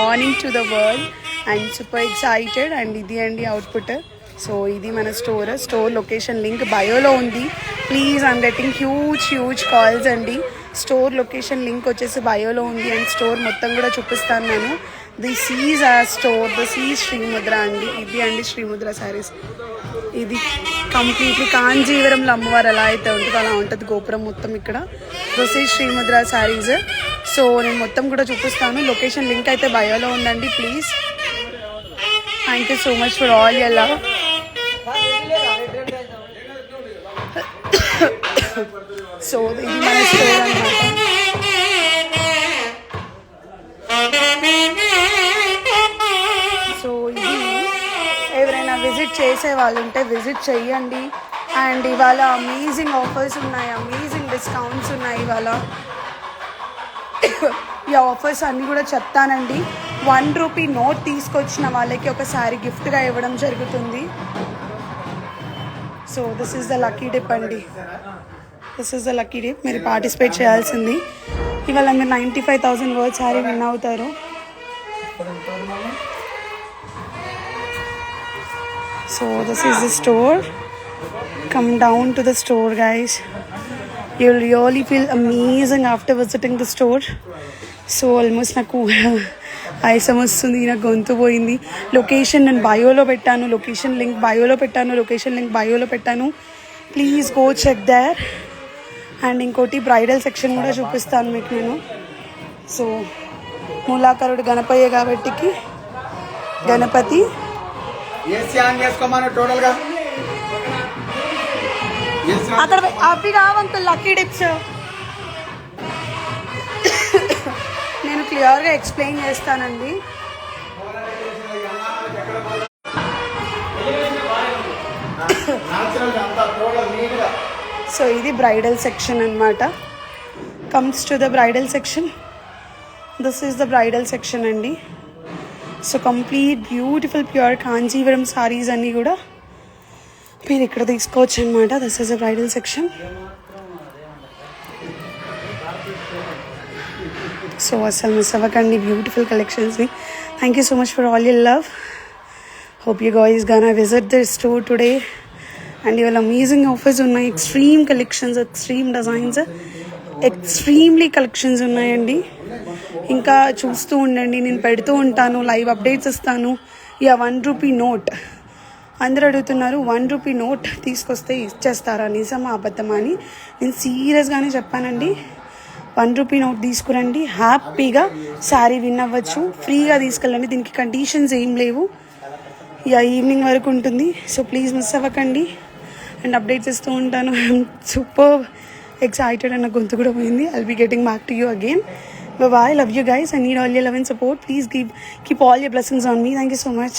Morning to the world and super excited. And ఇది అండి output. So ఇది మన స్టోర్ లొకేషన్ లింక్ బయోలో ఉంది. Please I'm getting huge calls అండి. స్టోర్ లొకేషన్ లింక్ వచ్చేసి బయోలో ఉంది. అండ్ స్టోర్ మొత్తం కూడా చూపిస్తాను నేను. దిస్ ఈజ్ ఆ స్టోర్, దిస్ ఈజ్ శ్రీముద్ర అండి. ఇది అండి శ్రీముద్ర శారీస్. ఇది కంప్లీట్లీ కాంజీవరంలో అమ్మవారు ఎలా అయితే ఉంటుందో అలా ఉంటుంది గోపురం మొత్తం ఇక్కడ. This is Srimudra saris. So నేను మొత్తం కూడా చూపిస్తాను. లొకేషన్ లింక్ అయితే బయోలో ఉందండి. Please, thank you so much for all your love. So ఇది మన స్టోర్ అన్నమాట. సో ఇది ఎవరైనా విజిట్ చేసే వాళ్ళు ఉంటే విజిట్ చెయ్యండి. అండ్ ఇవాళ అమేజింగ్ ఆఫర్స్ ఉన్నాయి, అమేజింగ్ డిస్కౌంట్స్ ఉన్నాయి ఇవాళ. ఈ ఆఫర్స్ అన్నీ కూడా చెప్తానండి. 1 రూపీ నోట్ తీసుకొచ్చిన వాళ్ళకి ఒక శారీ గిఫ్ట్గా ఇవ్వడం జరుగుతుంది. So this is the lucky dip అండి. This is the lucky dip. మీరు పార్టిసిపేట్ చేయాల్సింది. ఇవాళ మీరు 95,000 వర్త్ శారీ విన్ అవుతారు. So this is the store. Come down to the store, guys. You'll really feel amazing after visiting the store. So almost నాకు ఆయాసం వస్తుంది, నాకు గొంతు పోయింది. లొకేషన్ నేను బయోలో పెట్టాను, లొకేషన్ లింక్ బయోలో పెట్టాను. Please go check there. And ఇంకోటి బ్రైడల్ సెక్షన్ కూడా చూపిస్తాను మీకు నేను. సో మూలాకరుడు గణపయ్య కాబట్టికి గణపతి అక్కడ అవి కావంకుల్ లక్కీ డిప్స్. నేను క్లియర్గా ఎక్స్ప్లెయిన్ చేస్తానండి. సో ఇది బ్రైడల్ సెక్షన్ అన్నమాట. Comes to the bridal section. This is the bridal section అండి. So complete beautiful pure Kanjivaram saris అన్నీ కూడా మీరు ఇక్కడ తీసుకోవచ్చు అనమాట. This is the bridal section. So అసలు మిస్ అవ్వకండి బ్యూటిఫుల్ కలెక్షన్స్ని. Thank you so much for all your love. Hope you guys gonna visit the store today. And ఇవాళ అమేజింగ్ ఆఫర్స్ ఉన్నాయి. Extreme collections, extreme designs, extremely collections ఉన్నాయండి. ఇంకా చూస్తూ ఉండండి, నేను పెడుతూ ఉంటాను, లైవ్ అప్డేట్స్ ఇస్తాను. యా 1 రూపీ నోట్ అందరూ అడుగుతున్నారు, 1 రూపీ నోట్ తీసుకొస్తే ఇచ్చేస్తారా, నిజమా అబద్ధమా అని. నేను సీరియస్గానే చెప్పానండి. 1 రూపీ నోట్ తీసుకురండి, హ్యాపీగా శారీ విన్ అవ్వచ్చు. ఫ్రీగా తీసుకెళ్ళండి, దీనికి కండిషన్స్ ఏం లేవు. యా ఈవినింగ్ వరకు ఉంటుంది. సో ప్లీజ్ మిస్ అవ్వకండి. అండ్ అప్డేట్స్ ఇస్తూ ఉంటాను. ఐఎమ్ సూపర్ ఎక్సైటెడ్ అండ్ నా గొంతు కూడా పోయింది. I'll be getting back to you again. Bye. Love you guys. I need all your love and support. Please keep all your blessings on me. Thank you so much.